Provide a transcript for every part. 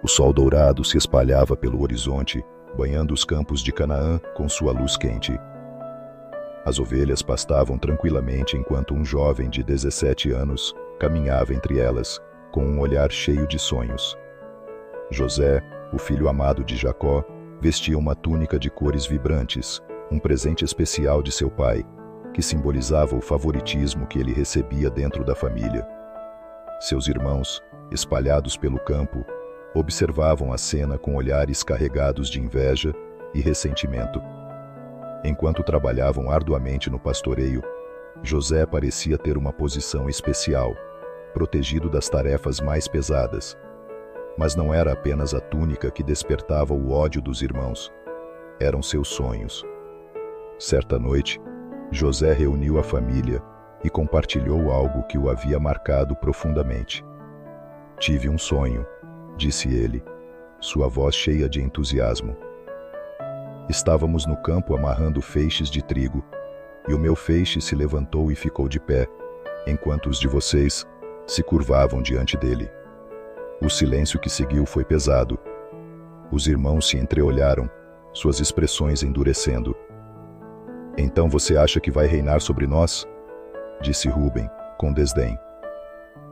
O sol dourado se espalhava pelo horizonte, banhando os campos de Canaã com sua luz quente. As ovelhas pastavam tranquilamente enquanto um jovem de 17 anos caminhava entre elas, com um olhar cheio de sonhos. José, o filho amado de Jacó, vestia uma túnica de cores vibrantes, um presente especial de seu pai, que simbolizava o favoritismo que ele recebia dentro da família. Seus irmãos, espalhados pelo campo, observavam a cena com olhares carregados de inveja e ressentimento. Enquanto trabalhavam arduamente no pastoreio, José parecia ter uma posição especial, protegido das tarefas mais pesadas. Mas não era apenas a túnica que despertava o ódio dos irmãos. Eram seus sonhos. Certa noite, José reuniu a família e compartilhou algo que o havia marcado profundamente. "Tive um sonho", disse ele, sua voz cheia de entusiasmo. "Estávamos no campo amarrando feixes de trigo, e o meu feixe se levantou e ficou de pé, enquanto os de vocês se curvavam diante dele." O silêncio que seguiu foi pesado. Os irmãos se entreolharam, suas expressões endurecendo. "Então você acha que vai reinar sobre nós?", disse Rúben, com desdém.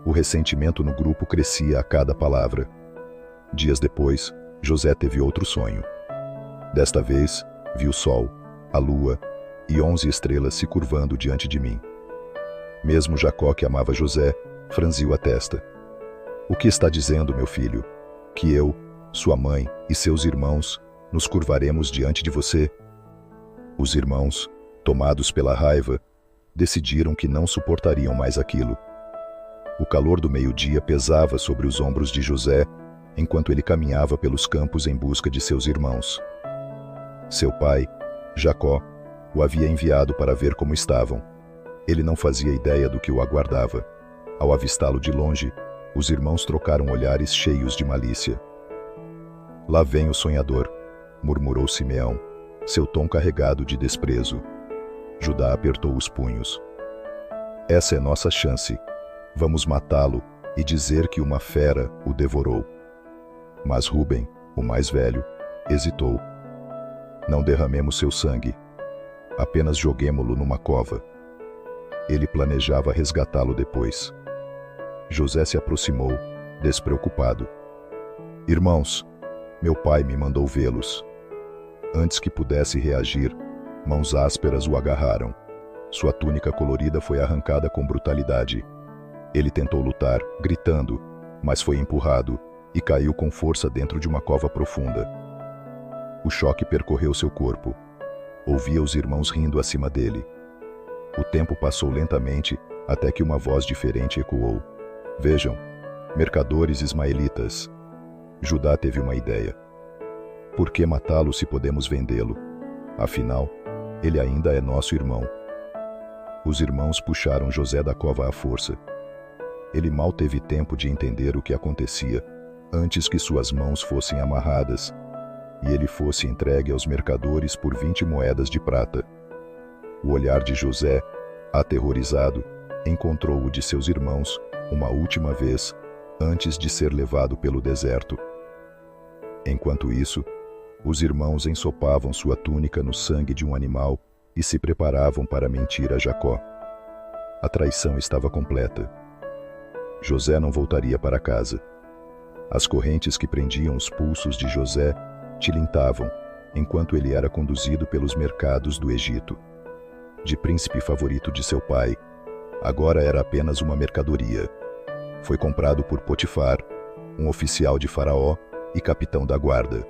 O ressentimento no grupo crescia a cada palavra. Dias depois, José teve outro sonho. Desta vez, vi o sol, a lua e 11 estrelas se curvando diante de mim. Mesmo Jacó, que amava José, franziu a testa. "O que está dizendo, meu filho? Que eu, sua mãe e seus irmãos nos curvaremos diante de você?" Os irmãos, tomados pela raiva, decidiram que não suportariam mais aquilo. O calor do meio-dia pesava sobre os ombros de José, enquanto ele caminhava pelos campos em busca de seus irmãos. Seu pai, Jacó, o havia enviado para ver como estavam. Ele não fazia ideia do que o aguardava. Ao avistá-lo de longe, os irmãos trocaram olhares cheios de malícia. "Lá vem o sonhador", murmurou Simeão, seu tom carregado de desprezo. Judá apertou os punhos. "Essa é nossa chance. Vamos matá-lo e dizer que uma fera o devorou." Mas Rúben, o mais velho, hesitou. "Não derramemos seu sangue. Apenas joguemo-lo numa cova." Ele planejava resgatá-lo depois. José se aproximou, despreocupado. "Irmãos, meu pai me mandou vê-los." Antes que pudesse reagir, mãos ásperas o agarraram. Sua túnica colorida foi arrancada com brutalidade. Ele tentou lutar, gritando, mas foi empurrado e caiu com força dentro de uma cova profunda. O choque percorreu seu corpo. Ouvia os irmãos rindo acima dele. O tempo passou lentamente até que uma voz diferente ecoou. "Vejam, mercadores ismaelitas." Judá teve uma ideia. "Por que matá-lo se podemos vendê-lo? Afinal, ele ainda é nosso irmão." Os irmãos puxaram José da cova à força. Ele mal teve tempo de entender o que acontecia antes que suas mãos fossem amarradas e ele fosse entregue aos mercadores por 20 moedas de prata. O olhar de José, aterrorizado, encontrou o de seus irmãos uma última vez antes de ser levado pelo deserto. Enquanto isso, os irmãos ensopavam sua túnica no sangue de um animal e se preparavam para mentir a Jacó. A traição estava completa. José não voltaria para casa. As correntes que prendiam os pulsos de José tilintavam enquanto ele era conduzido pelos mercados do Egito. De príncipe favorito de seu pai, agora era apenas uma mercadoria. Foi comprado por Potifar, um oficial de Faraó e capitão da guarda.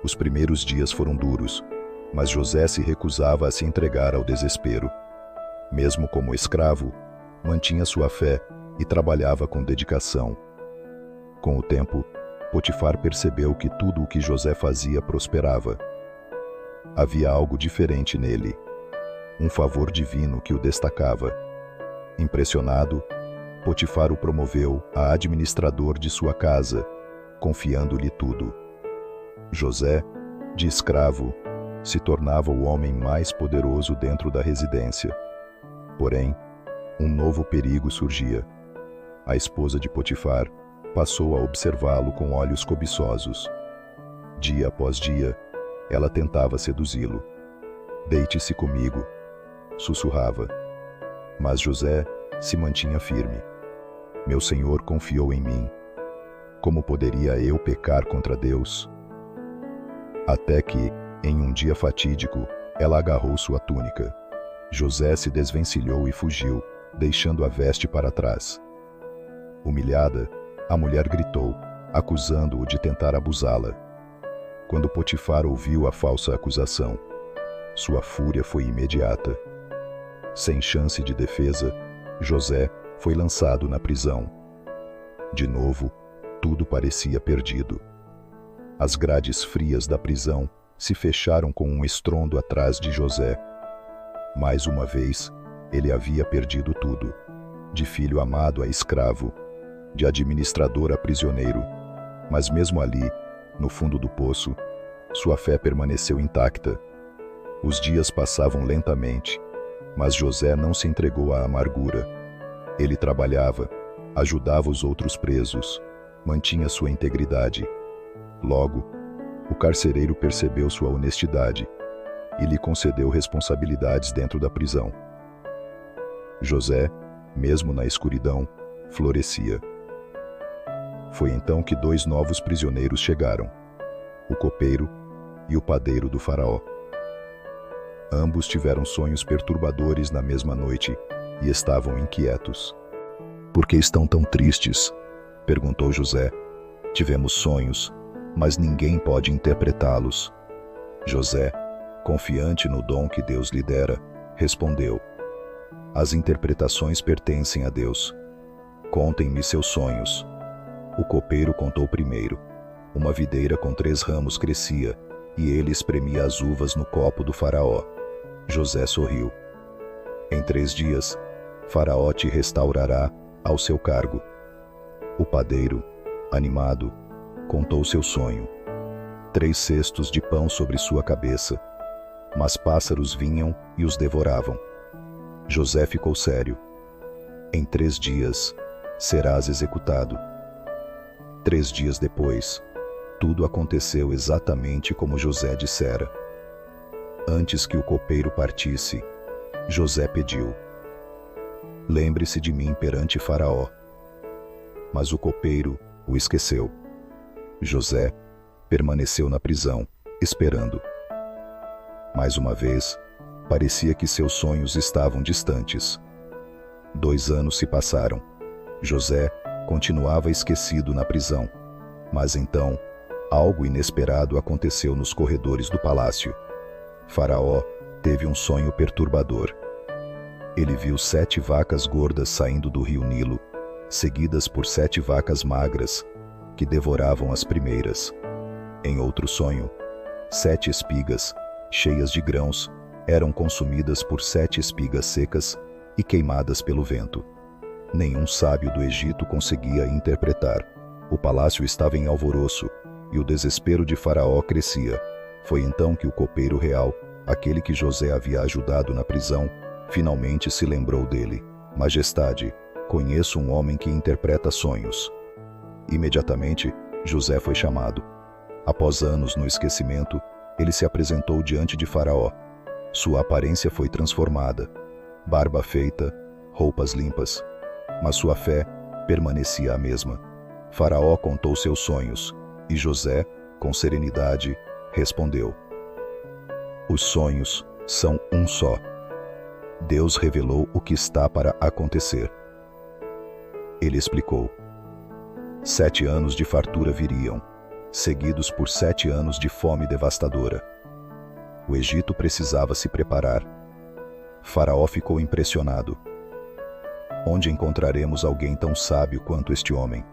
Os primeiros dias foram duros, mas José se recusava a se entregar ao desespero. Mesmo como escravo, mantinha sua fé e trabalhava com dedicação. Com o tempo, Potifar percebeu que tudo o que José fazia prosperava. Havia algo diferente nele, um favor divino que o destacava. Impressionado, Potifar o promoveu a administrador de sua casa, confiando-lhe tudo. José, de escravo, se tornava o homem mais poderoso dentro da residência. Porém, um novo perigo surgia. A esposa de Potifar, passou a observá-lo com olhos cobiçosos. Dia após dia, ela tentava seduzi-lo. "Deite-se comigo", sussurrava. Mas José se mantinha firme. "Meu Senhor confiou em mim. Como poderia eu pecar contra Deus?" Até que, em um dia fatídico, ela agarrou sua túnica. José se desvencilhou e fugiu, deixando a veste para trás. Humilhada, a mulher gritou, acusando-o de tentar abusá-la. Quando Potifar ouviu a falsa acusação, sua fúria foi imediata. Sem chance de defesa, José foi lançado na prisão. De novo, tudo parecia perdido. As grades frias da prisão se fecharam com um estrondo atrás de José. Mais uma vez, ele havia perdido tudo: de filho amado a escravo, de administrador a prisioneiro. Mas mesmo ali, no fundo do poço, sua fé permaneceu intacta. Os dias passavam lentamente, mas José não se entregou à amargura. Ele trabalhava, ajudava os outros presos, mantinha sua integridade. Logo, o carcereiro percebeu sua honestidade e lhe concedeu responsabilidades dentro da prisão. José, mesmo na escuridão, florescia. Foi então que 2 novos prisioneiros chegaram: o copeiro e o padeiro do faraó. Ambos tiveram sonhos perturbadores na mesma noite e estavam inquietos. "Por que estão tão tristes?", perguntou José. "Tivemos sonhos, mas ninguém pode interpretá-los." José, confiante no dom que Deus lhe dera, respondeu: "As interpretações pertencem a Deus. Contem-me seus sonhos." O copeiro contou primeiro. Uma videira com 3 ramos crescia, e ele espremia as uvas no copo do faraó. José sorriu. "Em 3 dias, Faraó te restaurará ao seu cargo." O padeiro, animado, contou seu sonho. 3 cestos de pão sobre sua cabeça, mas pássaros vinham e os devoravam. José ficou sério. "Em 3 dias, serás executado." 3 dias depois, tudo aconteceu exatamente como José dissera. Antes que o copeiro partisse, José pediu: "Lembre-se de mim perante Faraó." Mas o copeiro o esqueceu. José permaneceu na prisão, esperando. Mais uma vez, parecia que seus sonhos estavam distantes. 2 anos se passaram. José continuava esquecido na prisão. Mas então, algo inesperado aconteceu nos corredores do palácio. Faraó teve um sonho perturbador. Ele viu 7 vacas gordas saindo do rio Nilo, seguidas por 7 vacas magras, que devoravam as primeiras. Em outro sonho, 7 espigas, cheias de grãos, eram consumidas por 7 espigas secas e queimadas pelo vento. Nenhum sábio do Egito conseguia interpretar. O palácio estava em alvoroço, e o desespero de Faraó crescia. Foi então que o copeiro real, aquele que José havia ajudado na prisão, finalmente se lembrou dele. "Majestade, conheço um homem que interpreta sonhos." Imediatamente, José foi chamado. Após anos no esquecimento, ele se apresentou diante de Faraó. Sua aparência foi transformada. Barba feita, roupas limpas. Mas sua fé permanecia a mesma. Faraó contou seus sonhos, e José, com serenidade, respondeu: "Os sonhos são um só. Deus revelou o que está para acontecer." Ele explicou: 7 anos de fartura viriam, seguidos por 7 anos de fome devastadora. O Egito precisava se preparar. Faraó ficou impressionado. "Onde encontraremos alguém tão sábio quanto este homem?"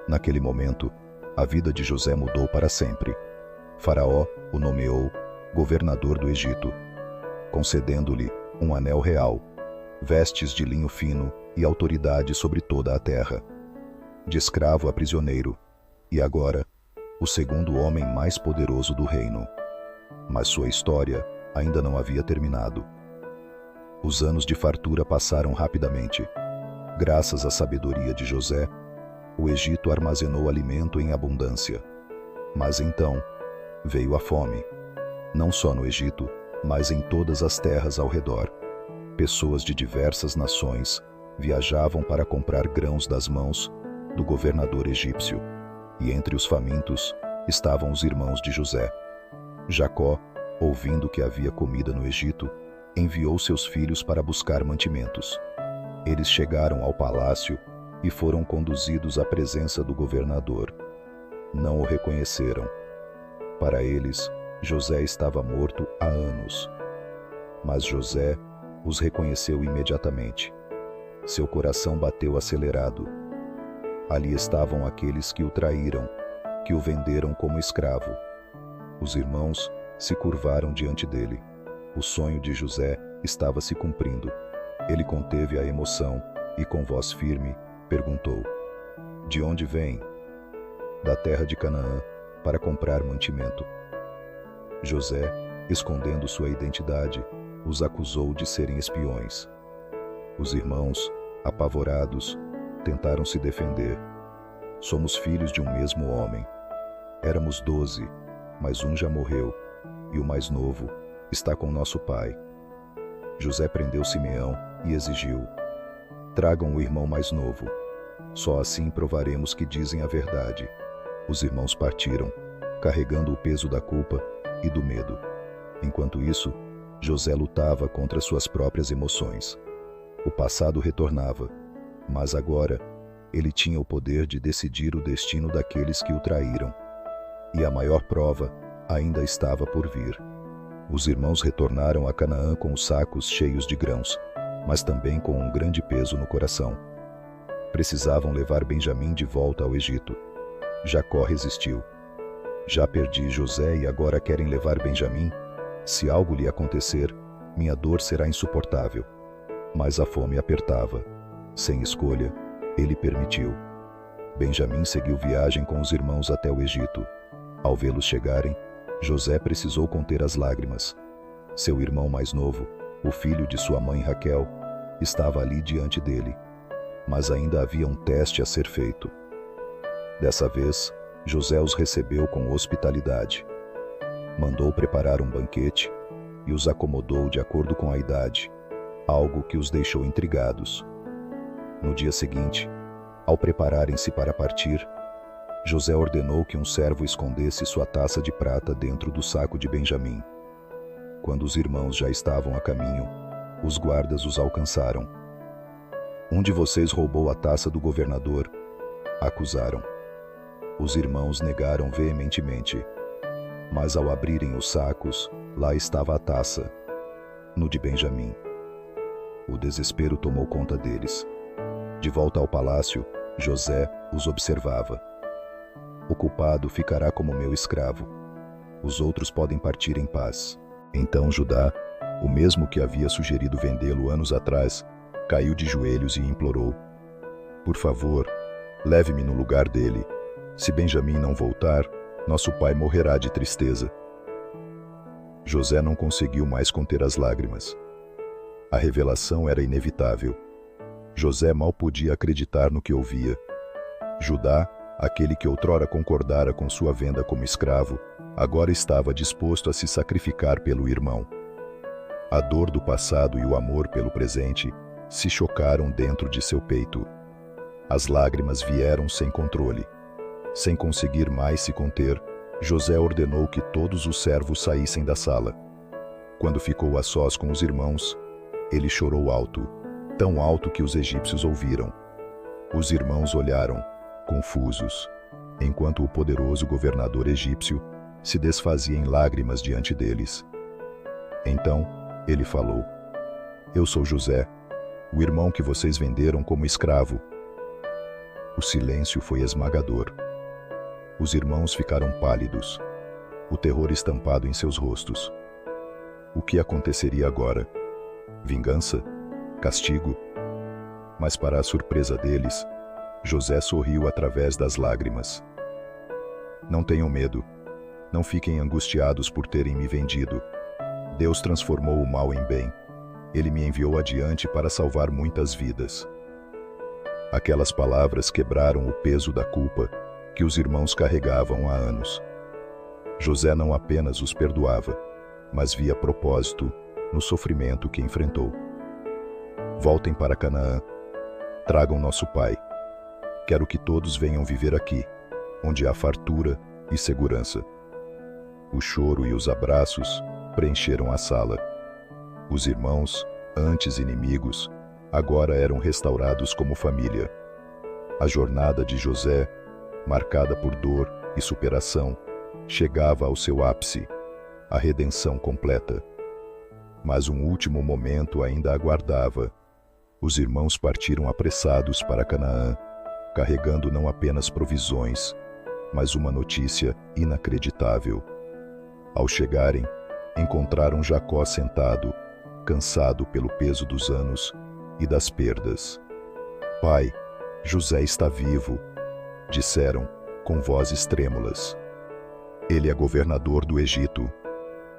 Naquele momento, a vida de José mudou para sempre. Faraó o nomeou governador do Egito, concedendo-lhe um anel real, vestes de linho fino e autoridade sobre toda a terra. De escravo a prisioneiro, e agora, o segundo homem mais poderoso do reino. Mas sua história ainda não havia terminado. Os anos de fartura passaram rapidamente. Graças à sabedoria de José, O Egito armazenou alimento em abundância. Mas então veio a fome, não só no Egito, mas em todas as terras ao redor. Pessoas de diversas nações viajavam para comprar grãos das mãos do governador egípcio, e entre os famintos estavam os irmãos de José. Jacó, ouvindo que havia comida no Egito, enviou seus filhos para buscar mantimentos. Eles chegaram ao palácio e foram conduzidos à presença do governador. Não o reconheceram. Para eles, José estava morto há anos. Mas José os reconheceu imediatamente. Seu coração bateu acelerado. Ali estavam aqueles que o traíram, que o venderam como escravo. Os irmãos se curvaram diante dele. O sonho de José estava se cumprindo. Ele conteve a emoção e, com voz firme, perguntou: "De onde vem?" "Da terra de Canaã, para comprar mantimento." José, escondendo sua identidade, os acusou de serem espiões. Os irmãos, apavorados, tentaram se defender. "Somos filhos de um mesmo homem. Éramos 12, mas um já morreu, e o mais novo está com nosso pai." José prendeu Simeão e exigiu: "Tragam o irmão mais novo. Só assim provaremos que dizem a verdade." Os irmãos partiram, carregando o peso da culpa e do medo. Enquanto isso, José lutava contra suas próprias emoções. O passado retornava, mas agora ele tinha o poder de decidir o destino daqueles que o traíram. E a maior prova ainda estava por vir. Os irmãos retornaram a Canaã com os sacos cheios de grãos, mas também com um grande peso no coração. Precisavam levar Benjamim de volta ao Egito. Jacó resistiu. "Já perdi José e agora querem levar Benjamim? Se algo lhe acontecer, minha dor será insuportável." Mas a fome apertava. Sem escolha, ele permitiu. Benjamim seguiu viagem com os irmãos até o Egito. Ao vê-los chegarem, José precisou conter as lágrimas. Seu irmão mais novo, o filho de sua mãe Raquel, estava ali diante dele. Mas ainda havia um teste a ser feito. Dessa vez, José os recebeu com hospitalidade. Mandou preparar um banquete e os acomodou de acordo com a idade, algo que os deixou intrigados. No dia seguinte, ao prepararem-se para partir, José ordenou que um servo escondesse sua taça de prata dentro do saco de Benjamim. Quando os irmãos já estavam a caminho, os guardas os alcançaram. "Um de vocês roubou a taça do governador", acusaram. Os irmãos negaram veementemente. Mas ao abrirem os sacos, lá estava a taça, no de Benjamim. O desespero tomou conta deles. De volta ao palácio, José os observava. "O culpado ficará como meu escravo. Os outros podem partir em paz." Então Judá, o mesmo que havia sugerido vendê-lo anos atrás, caiu de joelhos e implorou: "Por favor, leve-me no lugar dele. Se Benjamim não voltar, nosso pai morrerá de tristeza." José não conseguiu mais conter as lágrimas. A revelação era inevitável. José mal podia acreditar no que ouvia. Judá, aquele que outrora concordara com sua venda como escravo, agora estava disposto a se sacrificar pelo irmão. A dor do passado e o amor pelo presente se chocaram dentro de seu peito. As lágrimas vieram sem controle. Sem conseguir mais se conter, José ordenou que todos os servos saíssem da sala. Quando ficou a sós com os irmãos, ele chorou alto, tão alto que os egípcios ouviram. Os irmãos olharam, confusos, enquanto o poderoso governador egípcio se desfazia em lágrimas diante deles. Então, ele falou: "Eu sou José, o irmão que vocês venderam como escravo." O silêncio foi esmagador. Os irmãos ficaram pálidos, o terror estampado em seus rostos. O que aconteceria agora? Vingança? Castigo? Mas para a surpresa deles, José sorriu através das lágrimas. "Não tenham medo. Não fiquem angustiados por terem me vendido. Deus transformou o mal em bem. Ele me enviou adiante para salvar muitas vidas." Aquelas palavras quebraram o peso da culpa que os irmãos carregavam há anos. José não apenas os perdoava, mas via propósito no sofrimento que enfrentou. Voltem para Canaã, tragam nosso pai. Quero que todos venham viver aqui, onde há fartura e segurança. O choro e os abraços preencheram a sala. Os irmãos, antes inimigos, agora eram restaurados como família. A jornada de José, marcada por dor e superação, chegava ao seu ápice, a redenção completa. Mas um último momento ainda aguardava. Os irmãos partiram apressados para Canaã, carregando não apenas provisões, mas uma notícia inacreditável. Ao chegarem, encontraram Jacó sentado, cansado pelo peso dos anos e das perdas. "Pai, José está vivo", disseram com vozes trêmulas. "Ele é governador do Egito."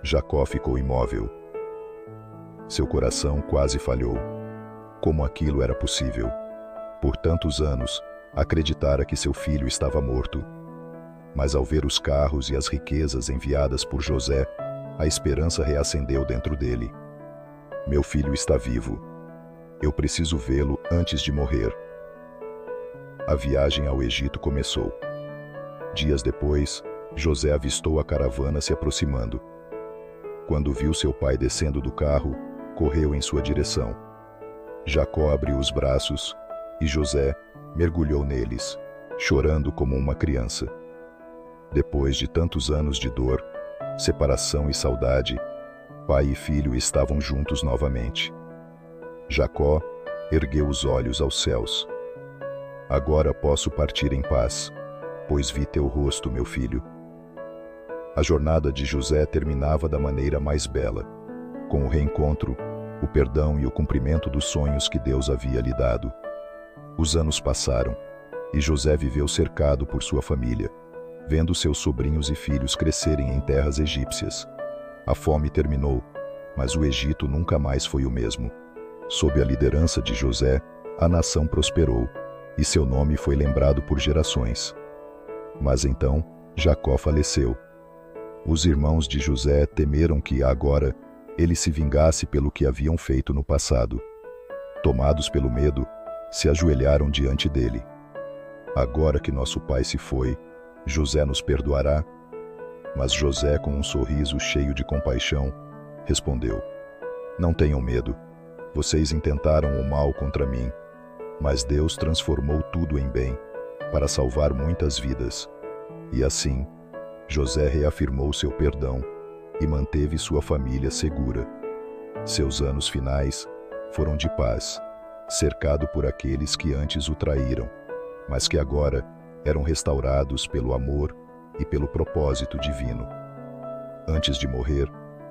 Jacó ficou imóvel. Seu coração quase falhou. Como aquilo era possível? Por tantos anos, acreditara que seu filho estava morto. Mas ao ver os carros e as riquezas enviadas por José, a esperança reacendeu dentro dele. "Meu filho está vivo. Eu preciso vê-lo antes de morrer." A viagem ao Egito começou. Dias depois, José avistou a caravana se aproximando. Quando viu seu pai descendo do carro, correu em sua direção. Jacó abriu os braços e José mergulhou neles, chorando como uma criança. Depois de tantos anos de dor, separação e saudade, pai e filho estavam juntos novamente. Jacó ergueu os olhos aos céus. "Agora posso partir em paz, pois vi teu rosto, meu filho." A jornada de José terminava da maneira mais bela, com o reencontro, o perdão e o cumprimento dos sonhos que Deus havia lhe dado. Os anos passaram, e José viveu cercado por sua família, vendo seus sobrinhos e filhos crescerem em terras egípcias. A fome terminou, mas o Egito nunca mais foi o mesmo. Sob a liderança de José, a nação prosperou, e seu nome foi lembrado por gerações. Mas então, Jacó faleceu. Os irmãos de José temeram que, agora, ele se vingasse pelo que haviam feito no passado. Tomados pelo medo, se ajoelharam diante dele. "Agora que nosso pai se foi, José nos perdoará?" Mas José, com um sorriso cheio de compaixão, respondeu: "Não tenham medo. Vocês intentaram o mal contra mim, mas Deus transformou tudo em bem, para salvar muitas vidas." E assim, José reafirmou seu perdão e manteve sua família segura. Seus anos finais foram de paz, cercado por aqueles que antes o traíram, mas que agora eram restaurados pelo amor e pelo propósito divino. Antes de morrer,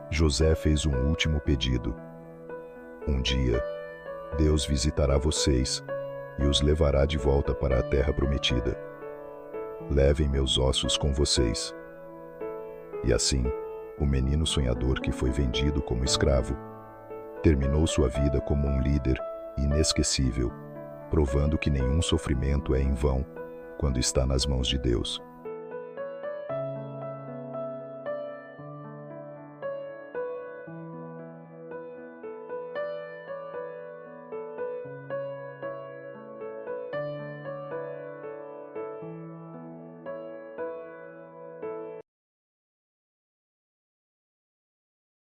José fez um último pedido. "Um dia, Deus visitará vocês e os levará de volta para a terra prometida. Levem meus ossos com vocês." E assim, o menino sonhador que foi vendido como escravo, terminou sua vida como um líder inesquecível, provando que nenhum sofrimento é em vão quando está nas mãos de Deus.